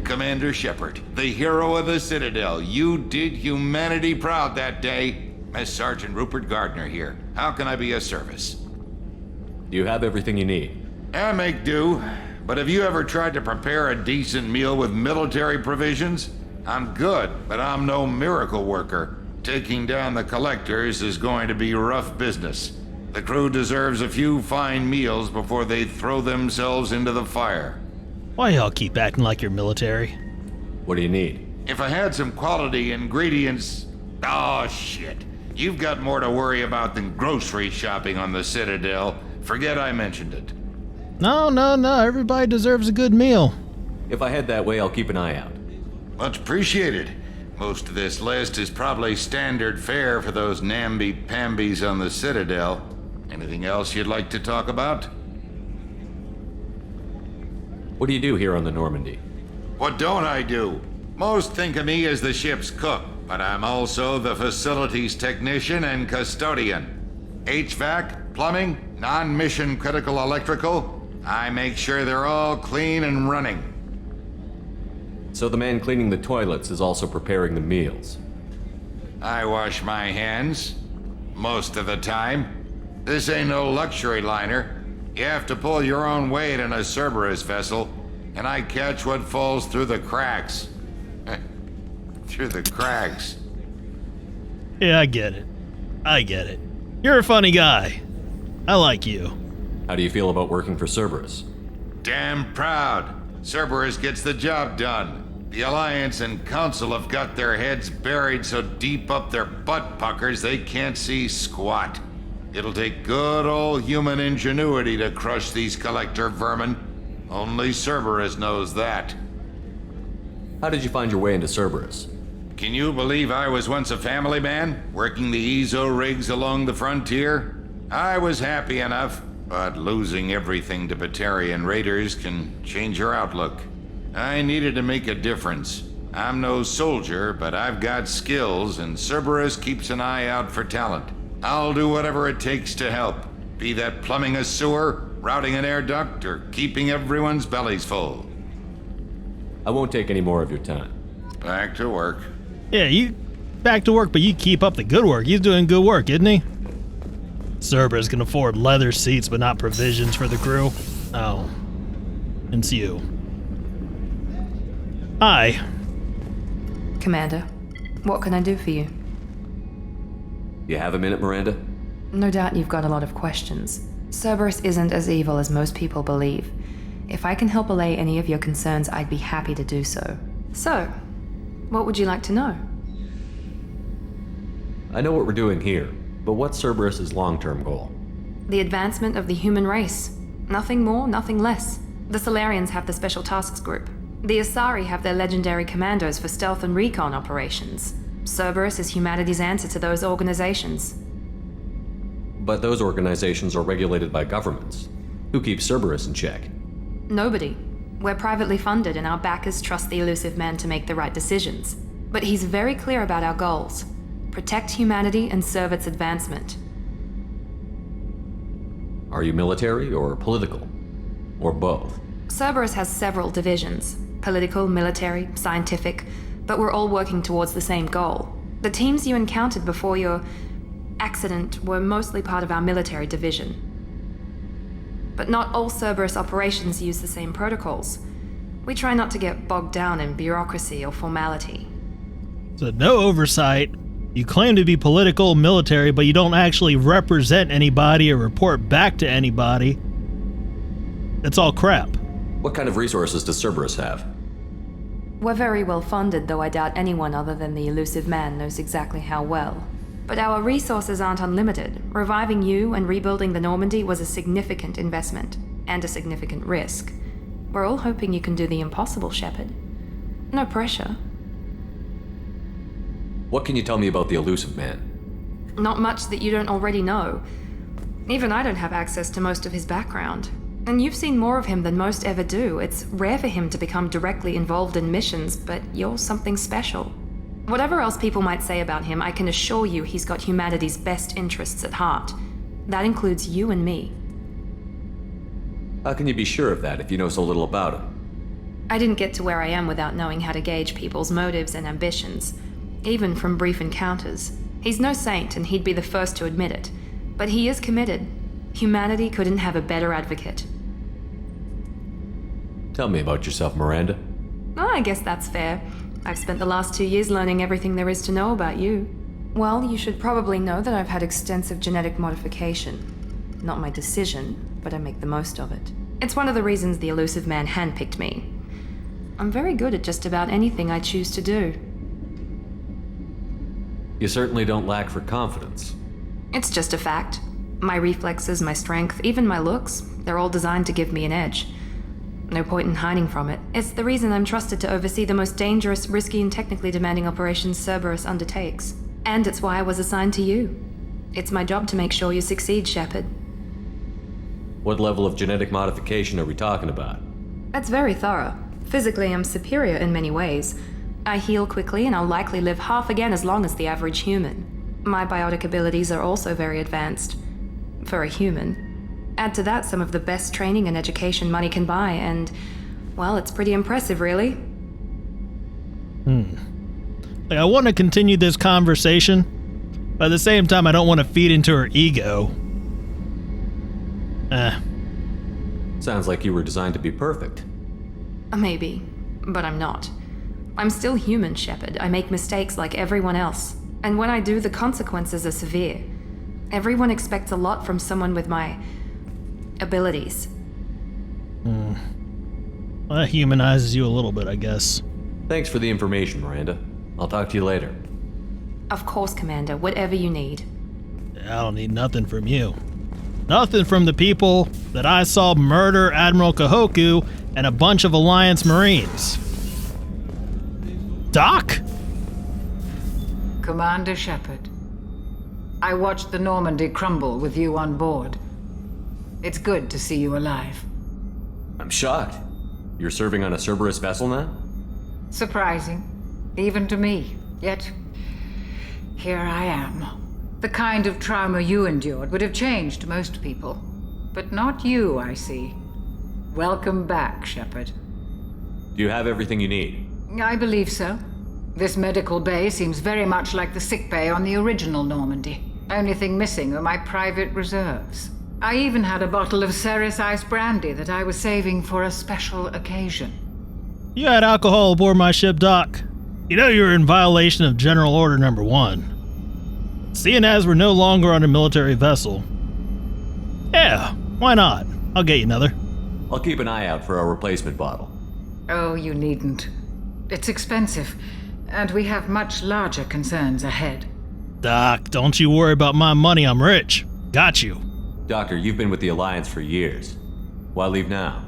Commander Shepard, the hero of the Citadel. You did humanity proud that day. Mess Sergeant Rupert Gardner here. How can I be of service? Do you have everything you need? I make do. But have you ever tried to prepare a decent meal with military provisions? I'm good, but I'm no miracle worker. Taking down the collectors is going to be rough business. The crew deserves a few fine meals before they throw themselves into the fire. Why y'all keep acting like you're military? What do you need? If I had some quality ingredients... Oh, shit. You've got more to worry about than grocery shopping on the Citadel. Forget I mentioned it. No. Everybody deserves a good meal. If I head that way, I'll keep an eye out. Much appreciated. Most of this list is probably standard fare for those namby-pambies on the Citadel. Anything else you'd like to talk about? What do you do here on the Normandy? What don't I do? Most think of me as the ship's cook, but I'm also the facilities technician and custodian. HVAC, plumbing, non-mission critical electrical. I make sure they're all clean and running. So the man cleaning the toilets is also preparing the meals. I wash my hands. Most of the time. This ain't no luxury liner. You have to pull your own weight in a Cerberus vessel, and I catch what falls through the cracks. Through the cracks. Yeah, I get it. You're a funny guy. I like you. How do you feel about working for Cerberus? Damn proud. Cerberus gets the job done. The Alliance and Council have got their heads buried so deep up their butt puckers they can't see squat. It'll take good old human ingenuity to crush these collector vermin. Only Cerberus knows that. How did you find your way into Cerberus? Can you believe I was once a family man, working the EZO rigs along the frontier? I was happy enough, but losing everything to Batarian raiders can change your outlook. I needed to make a difference. I'm no soldier, but I've got skills, and Cerberus keeps an eye out for talent. I'll do whatever it takes to help, be that plumbing a sewer, routing an air duct, or keeping everyone's bellies full. I won't take any more of your time. Back to work. Yeah, you back to work, but you keep up the good work. He's doing good work, isn't he? Cerberus can afford leather seats, but not provisions for the crew. Oh. It's you. Hi. Commander, what can I do for you? You have a minute, Miranda? No doubt you've got a lot of questions. Cerberus isn't as evil as most people believe. If I can help allay any of your concerns, I'd be happy to do so. So, what would you like to know? I know what we're doing here, but what's Cerberus's long-term goal? The advancement of the human race. Nothing more, nothing less. The Solarians have the Special Tasks Group. The Asari have their legendary commandos for stealth and recon operations. Cerberus is humanity's answer to those organizations. But those organizations are regulated by governments. Who keeps Cerberus in check? Nobody. We're privately funded and our backers trust the elusive man to make the right decisions. But he's very clear about our goals. Protect humanity and serve its advancement. Are you military or political? Or both? Cerberus has several divisions. Political, military, scientific, but we're all working towards the same goal. The teams you encountered before your accident were mostly part of our military division. But not all Cerberus operations use the same protocols. We try not to get bogged down in bureaucracy or formality. So no oversight. You claim to be political, military, but you don't actually represent anybody or report back to anybody. That's all crap. What kind of resources does Cerberus have? We're very well funded, though I doubt anyone other than the elusive man knows exactly how well. But our resources aren't unlimited. Reviving you and rebuilding the Normandy was a significant investment, and a significant risk. We're all hoping you can do the impossible, Shepard. No pressure. What can you tell me about the elusive man? Not much that you don't already know. Even I don't have access to most of his background. And you've seen more of him than most ever do. It's rare for him to become directly involved in missions, but you're something special. Whatever else people might say about him, I can assure you he's got humanity's best interests at heart. That includes you and me. How can you be sure of that if you know so little about him? I didn't get to where I am without knowing how to gauge people's motives and ambitions, even from brief encounters. He's no saint, and he'd be the first to admit it. But he is committed. Humanity couldn't have a better advocate. Tell me about yourself, Miranda. Oh, I guess that's fair. I've spent the last 2 years learning everything there is to know about you. Well, you should probably know that I've had extensive genetic modification. Not my decision, but I make the most of it. It's one of the reasons the elusive man handpicked me. I'm very good at just about anything I choose to do. You certainly don't lack for confidence. It's just a fact. My reflexes, my strength, even my looks, they're all designed to give me an edge. No point in hiding from it. It's the reason I'm trusted to oversee the most dangerous, risky, and technically demanding operations Cerberus undertakes. And it's why I was assigned to you. It's my job to make sure you succeed, Shepard. What level of genetic modification are we talking about? That's very thorough. Physically, I'm superior in many ways. I heal quickly, and I'll likely live half again as long as the average human. My biotic abilities are also very advanced. For a human. Add to that some of the best training and education money can buy, and, well, it's pretty impressive, really. Like, I want to continue this conversation, but at the same time, I don't want to feed into her ego. Sounds like you were designed to be perfect. Maybe, but I'm not. I'm still human, Shepard. I make mistakes like everyone else. And when I do, the consequences are severe. Everyone expects a lot from someone with my abilities. Well, that humanizes you a little bit, I guess. Thanks for the information, Miranda. I'll talk to you later. Of course, Commander. Whatever you need. I don't need nothing from you. Nothing from the people that I saw murder Admiral Kahoku and a bunch of Alliance Marines. Doc? Commander Shepard. I watched the Normandy crumble with you on board. It's good to see you alive. I'm shocked. You're serving on a Cerberus vessel now? Surprising, even to me. Yet, here I am. The kind of trauma you endured would have changed most people. But not you, I see. Welcome back, Shepard. Do you have everything you need? I believe so. This medical bay seems very much like the sick bay on the original Normandy. Only thing missing are my private reserves. I even had a bottle of Cerberus ice brandy that I was saving for a special occasion. You had alcohol aboard my ship, Doc. You know you were in violation of General Order Number 1. Seeing as we're no longer on a military vessel. Yeah, why not? I'll get you another. I'll keep an eye out for a replacement bottle. Oh, you needn't. It's expensive, and we have much larger concerns ahead. Doc, don't you worry about my money, I'm rich. Got you. Doctor, you've been with the Alliance for years. Why leave now?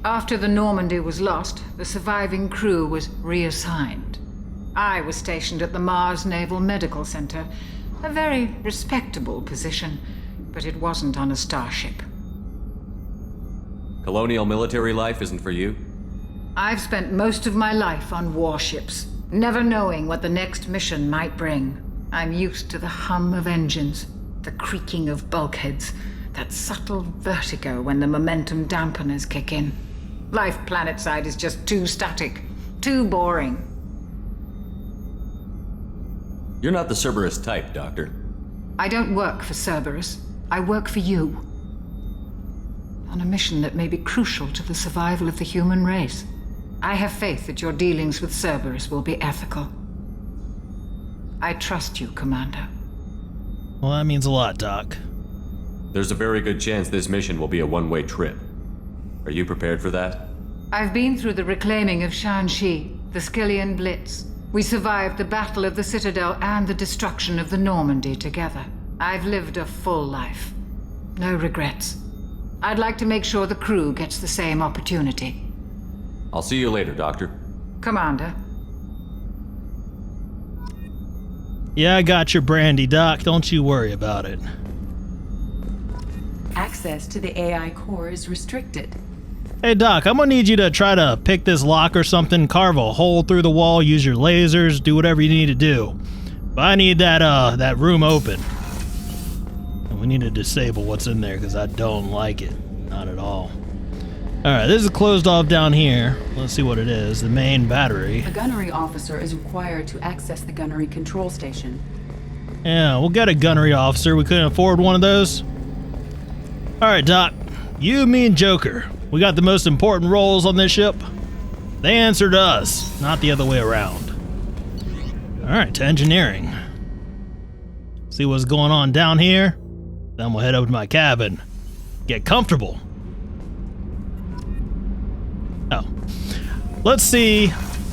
After the Normandy was lost, the surviving crew was reassigned. I was stationed at the Mars Naval Medical Center, a very respectable position, but it wasn't on a starship. Colonial military life isn't for you? I've spent most of my life on warships, never knowing what the next mission might bring. I'm used to the hum of engines, the creaking of bulkheads, that subtle vertigo when the momentum dampeners kick in. Life planetside is just too static, too boring. You're not the Cerberus type, Doctor. I don't work for Cerberus. I work for you. On a mission that may be crucial to the survival of the human race. I have faith that your dealings with Cerberus will be ethical. I trust you, Commander. Well, that means a lot, Doc. There's a very good chance this mission will be a one-way trip. Are you prepared for that? I've been through the reclaiming of Shanxi, the Skillian Blitz. We survived the Battle of the Citadel and the destruction of the Normandy together. I've lived a full life. No regrets. I'd like to make sure the crew gets the same opportunity. I'll see you later, Doctor. Commander. Yeah, I got your brandy, Doc. Don't you worry about it. Access to the AI core is restricted. Hey, Doc, I'm gonna need you to try to pick this lock or something, carve a hole through the wall, use your lasers, do whatever you need to do. But I need that room open. And we need to disable what's in there, because I don't like it. Not at all. Alright, this is closed off down here. Let's see what it is. The main battery. A gunnery officer is required to access the gunnery control station. Yeah, we'll get a gunnery officer. We couldn't afford one of those. Alright, Doc. You, me, and Joker. We got the most important roles on this ship. They answer to us, not the other way around. Alright, to engineering. See what's going on down here? Then we'll head over to my cabin. Get comfortable. Oh. Let's see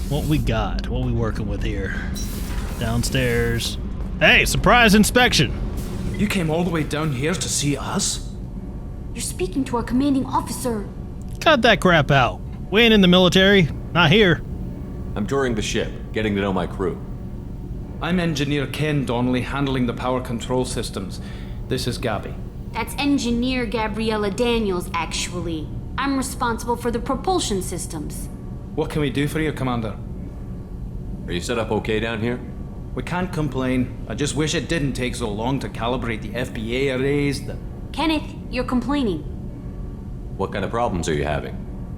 what we got. What we working with here. Downstairs. Hey, surprise inspection. You came all the way down here to see us? You're speaking to our commanding officer. Cut that crap out. We ain't in the military. Not here. I'm touring the ship, getting to know my crew. I'm Engineer Ken Donnelly, handling the power control systems. This is Gabby. That's Engineer Gabriella Daniels, actually. I'm responsible for the propulsion systems. What can we do for you, Commander? Are you set up okay down here? We can't complain. I just wish it didn't take so long to calibrate the FBA arrays. Kenneth, you're complaining. What kind of problems are you having?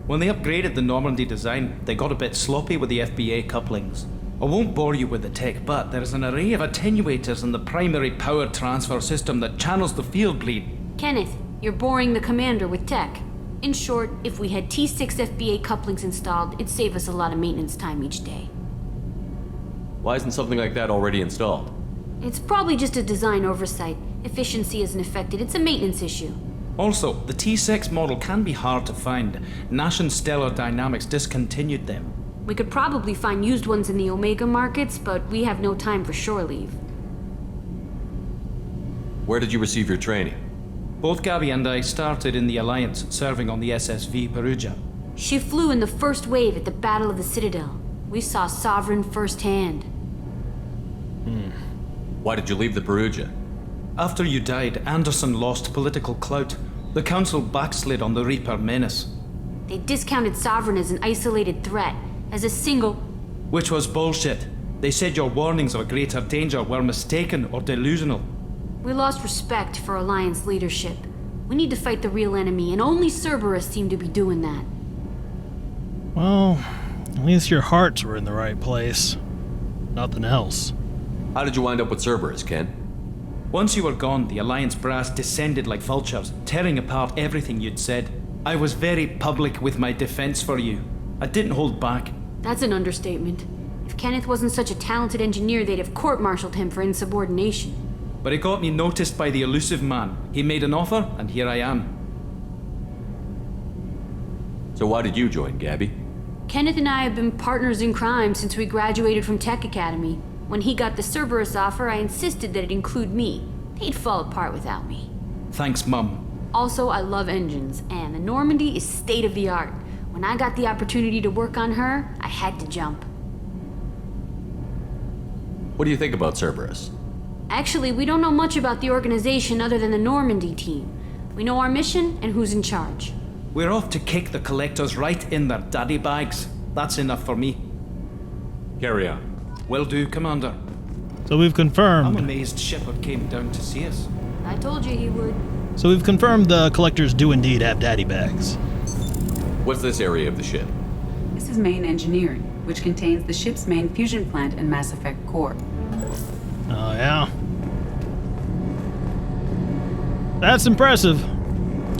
When they upgraded the Normandy design, they got a bit sloppy with the FBA couplings. I won't bore you with the tech, but there is an array of attenuators in the primary power transfer system that channels the field bleed. Kenneth, you're boring the commander with tech. In short, if we had T6 FBA couplings installed, it'd save us a lot of maintenance time each day. Why isn't something like that already installed? It's probably just a design oversight. Efficiency isn't affected, it's a maintenance issue. Also, the T6 model can be hard to find. Nash and Stellar Dynamics discontinued them. We could probably find used ones in the Omega markets, but we have no time for shore leave. Where did you receive your training? Both Gabby and I started in the Alliance, serving on the SSV Perugia. She flew in the first wave at the Battle of the Citadel. We saw Sovereign firsthand. Why did you leave the Perugia? After you died, Anderson lost political clout. The Council backslid on the Reaper menace. They discounted Sovereign as an isolated threat, as a single... Which was bullshit. They said your warnings of a greater danger were mistaken or delusional. We lost respect for Alliance leadership. We need to fight the real enemy, and only Cerberus seemed to be doing that. Well, at least your hearts were in the right place. Nothing else. How did you wind up with Cerberus, Ken? Once you were gone, the Alliance brass descended like vultures, tearing apart everything you'd said. I was very public with my defense for you. I didn't hold back. That's an understatement. If Kenneth wasn't such a talented engineer, they'd have court-martialed him for insubordination. But it got me noticed by the elusive man. He made an offer, and here I am. So why did you join, Gabby? Kenneth and I have been partners in crime since we graduated from Tech Academy. When he got the Cerberus offer, I insisted that it include me. He'd fall apart without me. Thanks, Mum. Also, I love engines, and the Normandy is state-of-the-art. When I got the opportunity to work on her, I had to jump. What do you think about Cerberus? Actually, we don't know much about the organization other than the Normandy team. We know our mission and who's in charge. We're off to kick the Collectors right in their daddy bags. That's enough for me. Carry on. Will do, Commander. So we've confirmed. I'm amazed Shepard came down to see us. I told you he would. So we've confirmed the Collectors do indeed have daddy bags. What's this area of the ship? This is main engineering, which contains the ship's main fusion plant and Mass Effect core. Oh, yeah. That's impressive.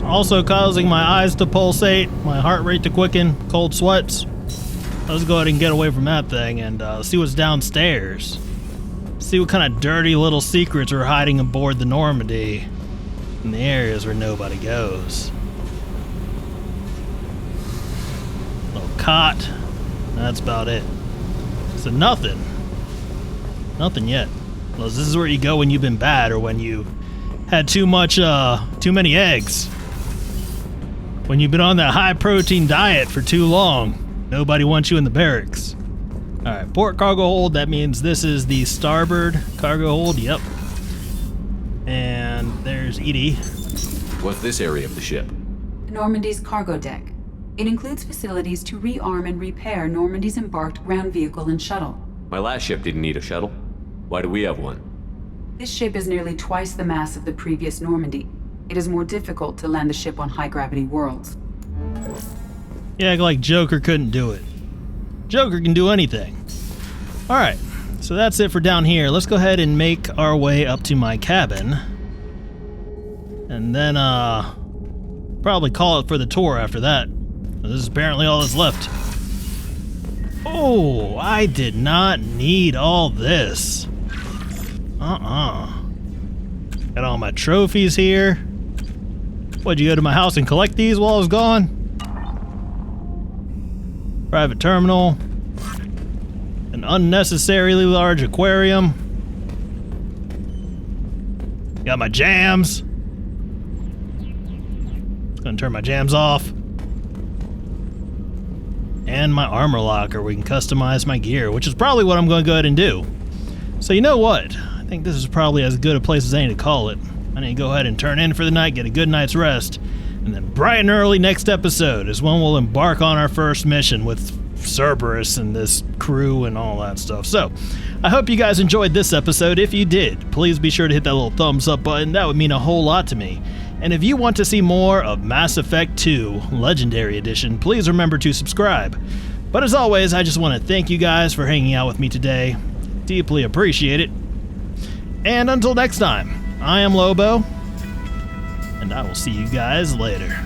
Also causing my eyes to pulsate, my heart rate to quicken, cold sweats. Let's go ahead and get away from that thing and see what's downstairs. See what kind of dirty little secrets are hiding aboard the Normandy in the areas where nobody goes. Little cot. That's about it. So nothing. Nothing yet. Well, this is where you go when you've been bad or when you had too many eggs. When you've been on that high protein diet for too long, nobody wants you in the barracks. Alright, port cargo hold, that means this is the starboard cargo hold, yep. And there's Edie. What's this area of the ship? Normandy's cargo deck. It includes facilities to rearm and repair Normandy's embarked ground vehicle and shuttle. My last ship didn't need a shuttle. Why do we have one? This ship is nearly twice the mass of the previous Normandy. It is more difficult to land the ship on high-gravity worlds. Yeah, like Joker couldn't do it. Joker can do anything. Alright, so that's it for down here. Let's go ahead and make our way up to my cabin. And then, probably call it for the tour after that. This is apparently all that's left. Oh, I did not need all this. Got all my trophies here. What'd you go to my house and collect these while I was gone? Private terminal. An unnecessarily large aquarium. Got my jams. Gonna turn my jams off. And my armor locker where we can customize my gear, which is probably what I'm going to go ahead and do. So you know what? I think this is probably as good a place as any to call it. I need to go ahead and turn in for the night, get a good night's rest, and then bright and early next episode is when we'll embark on our first mission with Cerberus and this crew and all that stuff. So, I hope you guys enjoyed this episode. If you did, please be sure to hit that little thumbs up button. That would mean a whole lot to me. And if you want to see more of Mass Effect 2 Legendary Edition, please remember to subscribe. But as always, I just want to thank you guys for hanging out with me today. Deeply appreciate it. And until next time, I am Lobo, and I will see you guys later.